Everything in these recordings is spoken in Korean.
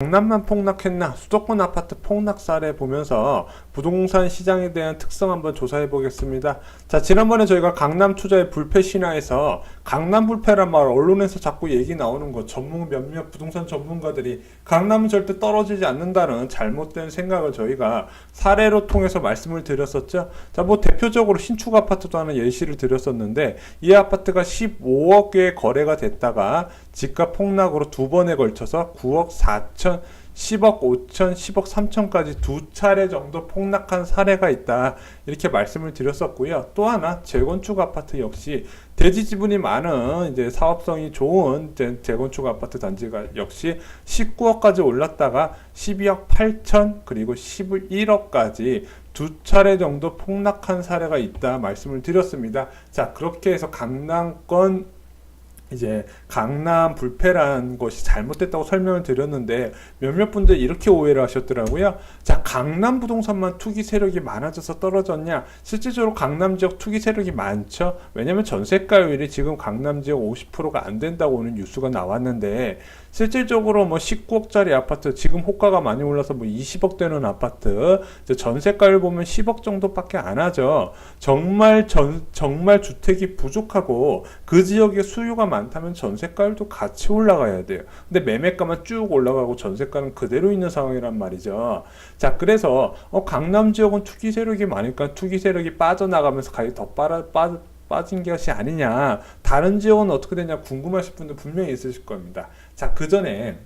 강남만 폭락했나? 수도권 아파트 폭락 사례 보면서 부동산 시장에 대한 특성 한번 조사해 보겠습니다. 자, 지난번에 저희가 강남 투자의 불패 신화에서 강남 불패란 말 언론에서 자꾸 얘기 나오는 거 몇몇 부동산 전문가들이 강남은 절대 떨어지지 않는다는 잘못된 생각을 저희가 사례로 통해서 말씀을 드렸었죠. 자, 뭐 대표적으로 신축 아파트도 하나 예시를 드렸었는데 이 아파트가 15억에 거래가 됐다가 집값 폭락으로 두 번에 걸쳐서 9억 4천, 10억 5천, 10억 3천까지 두 차례 정도 폭락한 사례가 있다. 이렇게 말씀을 드렸었고요. 또 하나 재건축 아파트 역시 대지 지분이 많은 이제 사업성이 좋은 재건축 아파트 단지가 역시 19억까지 올랐다가 12억 8천 그리고 11억까지 두 차례 정도 폭락한 사례가 있다 말씀을 드렸습니다. 자, 그렇게 해서 강남권 이제 강남 불패라는 것이 잘못됐다고 설명을 드렸는데 몇몇 분들이 이렇게 오해를 하셨더라고요. 자, 강남 부동산만 투기 세력이 많아져서 떨어졌냐? 실질적으로 강남 지역 투기 세력이 많죠. 왜냐면 전세가율이 지금 강남 지역 50%가 안 된다고 오는 뉴스가 나왔는데 실질적으로 뭐 19억짜리 아파트 지금 호가가 많이 올라서 뭐 20억 되는 아파트 전세가율 보면 10억 정도밖에 안 하죠. 정말 주택이 부족하고 그 지역에 수요가 많다면 전세가율도 같이 올라가야 돼요. 근데 매매가만 쭉 올라가고 전세가는 그대로 있는 상황이란 말이죠. 자, 그래서 강남 지역은 투기 세력이 많으니까 투기 세력이 빠져나가면서 가격이 더 빠진 것이 아니냐, 다른 지역은 어떻게 되냐 궁금하실 분들 분명히 있으실 겁니다. 자, 그 전에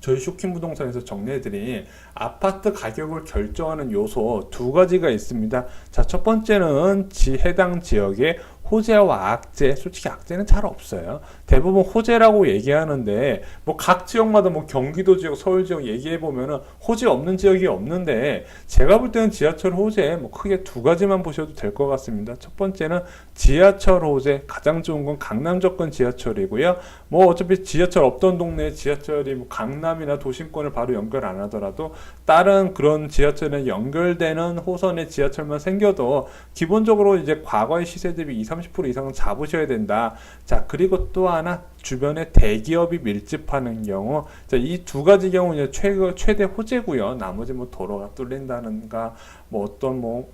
저희 쇼킹 부동산에서 정리해드린 아파트 가격을 결정하는 요소 두 가지가 있습니다. 자, 첫 번째는 해당 지역의 호재와 악재. 솔직히 악재는 잘 없어요. 대부분 호재라고 얘기하는데 뭐 각 지역마다 뭐 경기도 지역, 서울 지역 얘기해 보면은 호재 없는 지역이 없는데 제가 볼 때는 지하철 호재 뭐 크게 두 가지만 보셔도 될 것 같습니다. 첫 번째는 지하철 호재, 가장 좋은 건 강남 접근 지하철이고요. 뭐 어차피 지하철 없던 동네에 지하철이 뭐 강남이나 도심권을 바로 연결 안 하더라도 다른 그런 지하철에 연결되는 호선의 지하철만 생겨도 기본적으로 이제 과거의 시세 대비 30% 이상은 잡으셔야 된다. 자, 그리고 또 하나 주변에 대기업이 밀집하는 경우, 자, 이 두 가지 경우 이제 최대 호재고요. 나머지 뭐 도로가 뚫린다는가, 뭐 어떤 뭐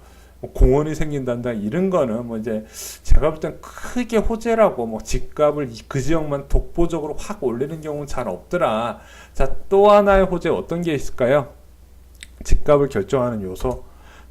공원이 생긴단다 이런 거는 뭐 이제 제가 볼 땐 크게 호재라고 뭐 집값을 그 지역만 독보적으로 확 올리는 경우는 잘 없더라. 자, 또 하나의 호재 어떤 게 있을까요? 집값을 결정하는 요소.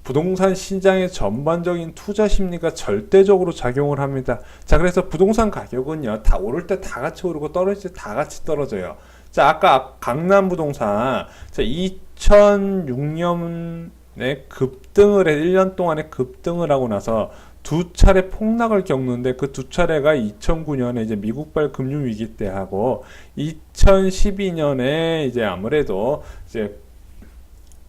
부동산 시장의 전반적인 투자 심리가 절대적으로 작용을 합니다. 자, 그래서 부동산 가격은요, 다 오를 때 다 같이 오르고 떨어질 때 다 같이 떨어져요. 자, 아까 강남 부동산, 자, 2006년에 급등을 해, 1년 동안에 급등을 하고 나서 두 차례 폭락을 겪는데 그 두 차례가 2009년에 이제 미국발 금융위기 때 하고 2012년에 이제 아무래도 이제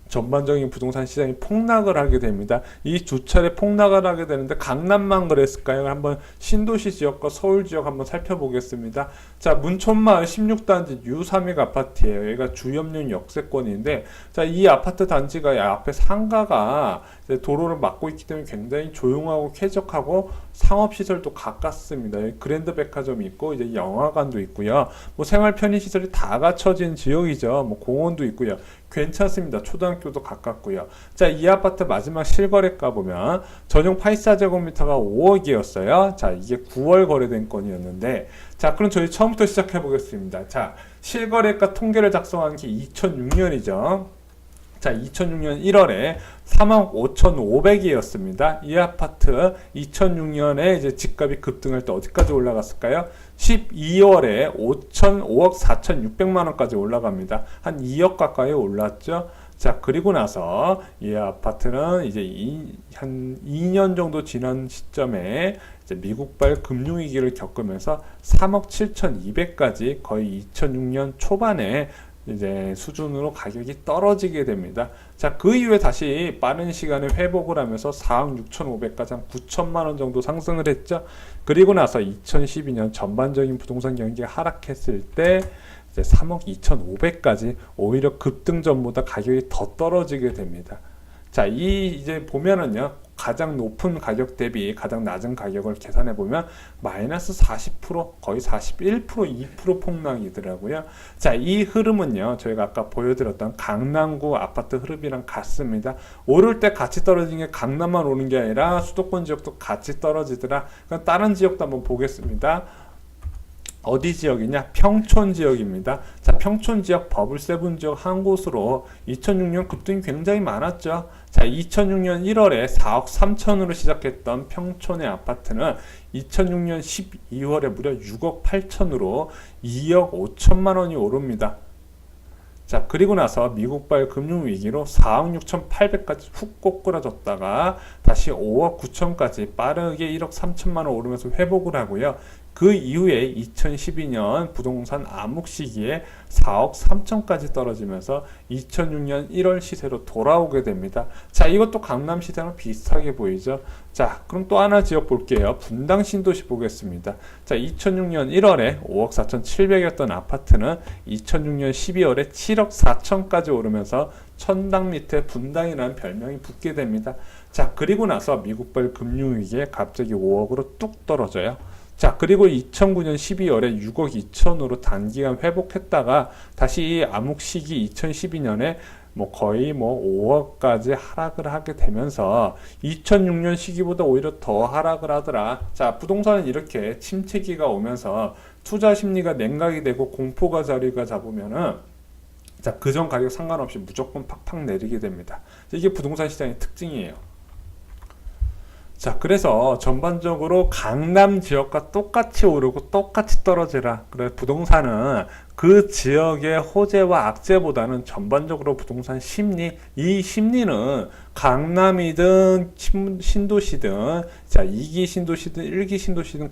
전반적인 부동산 시장이 폭락을 하게 됩니다. 이 두 차례 폭락을 하게 되는데 강남만 그랬을까요? 한번 신도시 지역과 서울 지역 한번 살펴보겠습니다. 자, 문촌마을 16단지 U3역 아파트예요. 여기가 주염륜 역세권인데, 자, 이 아파트 단지가 앞에 상가가 도로를 막고 있기 때문에 굉장히 조용하고 쾌적하고 상업시설도 가깝습니다. 그랜드 백화점이 있고 이제 영화관도 있고요. 뭐 생활 편의시설이 다 갖춰진 지역이죠. 뭐 공원도 있고요. 괜찮습니다. 초등학교도 가깝고요. 자, 이 아파트 마지막 실거래가 보면 전용 84제곱미터가 5억이었어요. 자, 이게 9월 거래된 건이었는데, 자, 그럼 저희 처음부터 시작해 보겠습니다. 자, 실거래가 통계를 작성한 게 2006년이죠. 자, 2006년 1월에 3억 5,500이었습니다. 이 아파트 2006년에 이제 집값이 급등할 때 어디까지 올라갔을까요? 12월에 5억 4,600만 원까지 올라갑니다. 한 2억 가까이 올랐죠. 자, 그리고 나서 이 아파트는 이제 한 2년 정도 지난 시점에 이제 미국발 금융위기를 겪으면서 3억 7,200까지 거의 2006년 초반에 이제 수준으로 가격이 떨어지게 됩니다. 자, 그 이후에 다시 빠른 시간에 회복을 하면서 4억 6,500까지 한 9천만 원 정도 상승을 했죠. 그리고 나서 2012년 전반적인 부동산 경기가 하락했을 때 이제 3억 2,500까지 오히려 급등 전보다 가격이 더 떨어지게 됩니다. 자, 이제 보면은요, 가장 높은 가격 대비 가장 낮은 가격을 계산해 보면 마이너스 40%, 거의 41%, 2% 폭락이더라고요. 자, 이 흐름은요, 저희가 아까 보여드렸던 강남구 아파트 흐름이랑 같습니다. 오를 때 같이 떨어진 게 강남만 오는 게 아니라 수도권 지역도 같이 떨어지더라. 그럼 다른 지역도 한번 보겠습니다. 어디 지역이냐? 평촌 지역입니다. 자, 평촌 지역, 버블7 지역 한 곳으로 2006년 급등이 굉장히 많았죠. 자, 2006년 1월에 4억 3천으로 시작했던 평촌의 아파트는 2006년 12월에 무려 6억 8천으로 2억 5천만 원이 오릅니다. 자, 그리고 나서 미국발 금융위기로 4억 6,800까지 훅 꼬꾸라졌다가 다시 5억 9천까지 빠르게 1억 3천만 원 오르면서 회복을 하고요. 그 이후에 2012년 부동산 암흑 시기에 4억 3천까지 떨어지면서 2006년 1월 시세로 돌아오게 됩니다. 자, 이것도 강남 시세랑 비슷하게 보이죠. 자, 그럼 또 하나 지역 볼게요. 분당 신도시 보겠습니다. 자, 2006년 1월에 5억 4,700이었던 아파트는 2006년 12월에 7억 4천까지 오르면서 천당 밑에 분당이라는 별명이 붙게 됩니다. 자, 그리고 나서 미국발 금융위기에 갑자기 5억으로 뚝 떨어져요. 자, 그리고 2009년 12월에 6억 2천으로 단기간 회복했다가 다시 이 암흑 시기 2012년에 거의 5억까지 하락을 하게 되면서 2006년 시기보다 오히려 더 하락을 하더라. 자, 부동산은 이렇게 침체기가 오면서 투자 심리가 냉각이 되고 공포가 자리가 잡으면은 자, 그전 가격 상관없이 무조건 팍팍 내리게 됩니다. 이게 부동산 시장의 특징이에요. 자, 그래서 전반적으로 강남 지역과 똑같이 오르고 똑같이 떨어지라. 그래서 부동산은 그 지역의 호재와 악재보다는 전반적으로 부동산 심리, 이 심리는 강남이든 신도시든, 자, 2기 신도시든 1기 신도시든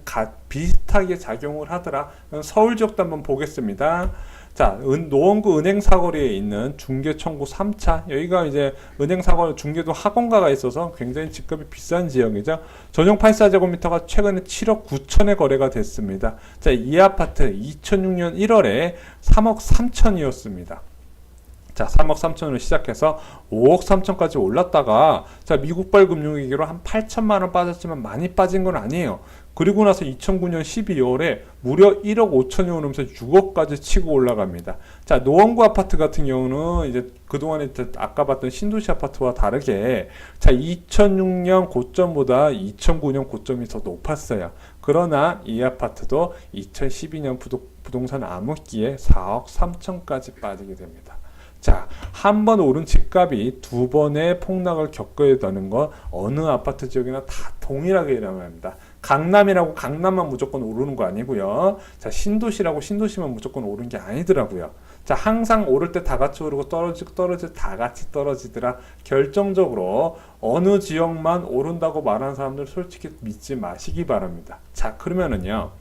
비슷하게 작용을 하더라. 서울 지역도 한번 보겠습니다. 자, 노원구 은행 사거리에 있는 중계청구 3차. 여기가 이제 은행 사거리 중계도 학원가가 있어서 굉장히 집값이 비싼 지역이죠. 전용 84제곱미터가 최근에 7억 9천에 거래가 됐습니다. 자, 이 아파트 2006년 1월에 3억 3천이었습니다. 자, 3억 3천으로 시작해서 5억 3천까지 올랐다가 자, 미국발 금융위기로 한 8천만 원 빠졌지만 많이 빠진 건 아니에요. 그리고 나서 2009년 12월에 무려 1억 5천이 오르면서 6억까지 치고 올라갑니다. 자, 노원구 아파트 같은 경우는 이제 그동안에 아까 봤던 신도시 아파트와 다르게 자, 2006년 고점보다 2009년 고점이 더 높았어요. 그러나 이 아파트도 2012년 부동산 암흑기에 4억 3천까지 빠지게 됩니다. 자, 한 번 오른 집값이 두 번의 폭락을 겪어야 되는 건 어느 아파트 지역이나 다 동일하게 일어납니다. 강남이라고 강남만 무조건 오르는 거 아니고요. 자, 신도시라고 신도시만 무조건 오르는 게 아니더라고요. 자, 항상 오를 때 다 같이 오르고 떨어질 다 같이 떨어지더라. 결정적으로 어느 지역만 오른다고 말하는 사람들 솔직히 믿지 마시기 바랍니다. 자, 그러면은요.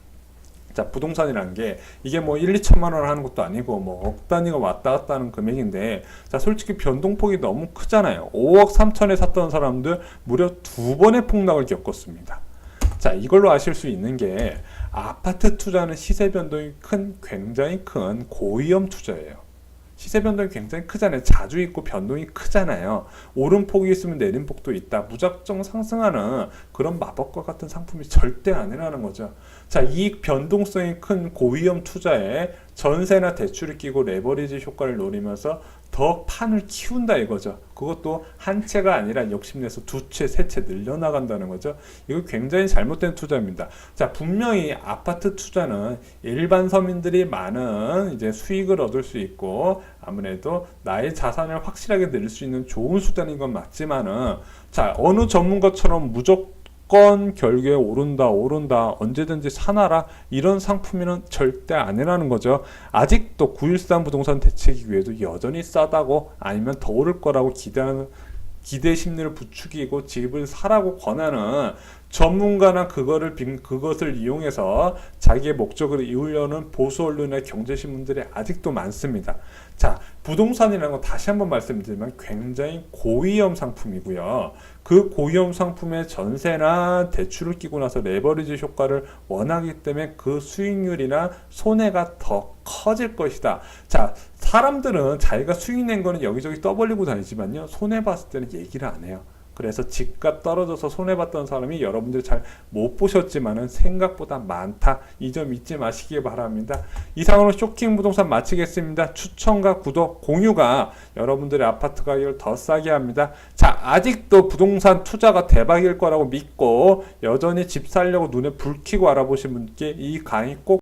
자, 부동산이라는 게 이게 1, 2천만 원 하는 것도 아니고 억 단위가 왔다 갔다 하는 금액인데 자, 솔직히 변동폭이 너무 크잖아요. 5억 3천에 샀던 사람들 무려 두 번의 폭락을 겪었습니다. 자, 이걸로 아실 수 있는 게 아파트 투자는 시세 변동이 굉장히 큰 고위험 투자예요. 시세 변동이 굉장히 크잖아요. 자주 있고 변동이 크잖아요. 오름폭이 있으면 내림폭도 있다. 무작정 상승하는 그런 마법과 같은 상품이 절대 아니라는 거죠. 자, 이 변동성이 큰 고위험 투자에 전세나 대출을 끼고 레버리지 효과를 노리면서 더 판을 키운다 이거죠. 그것도 한 채가 아니라 욕심내서 두 채, 세 채 늘려나간다는 거죠. 이거 굉장히 잘못된 투자입니다. 자, 분명히 아파트 투자는 일반 서민들이 많은 이제 수익을 얻을 수 있고 아무래도 나의 자산을 확실하게 늘릴 수 있는 좋은 수단인 건 맞지만은 자, 어느 전문가처럼 무조건 결국에 오른다 언제든지 사놔라 이런 상품이는 절대 아니라는 거죠. 아직도 913 부동산 대책위에도 여전히 싸다고 아니면 더 오를 거라고 기대 심리를 부추기고 집을 사라고 권하는 전문가나 그것을 이용해서 자기의 목적을 이루려는 보수 언론의 경제신문들이 아직도 많습니다. 자, 부동산이라는 건 다시 한번 말씀드리면 굉장히 고위험 상품이고요. 그 고위험 상품의 전세나 대출을 끼고 나서 레버리지 효과를 원하기 때문에 그 수익률이나 손해가 더 커질 것이다. 자, 사람들은 자기가 수익 낸 거는 여기저기 떠벌리고 다니지만요, 손해봤을 때는 얘기를 안 해요. 그래서 집값 떨어져서 손해봤던 사람이 여러분들이 잘 못 보셨지만은 생각보다 많다. 이 점 잊지 마시기 바랍니다. 이상으로 쇼킹 부동산 마치겠습니다. 추천과 구독, 공유가 여러분들의 아파트 가격을 더 싸게 합니다. 자, 아직도 부동산 투자가 대박일 거라고 믿고 여전히 집 살려고 눈에 불 켜고 알아보신 분께 이 강의 꼭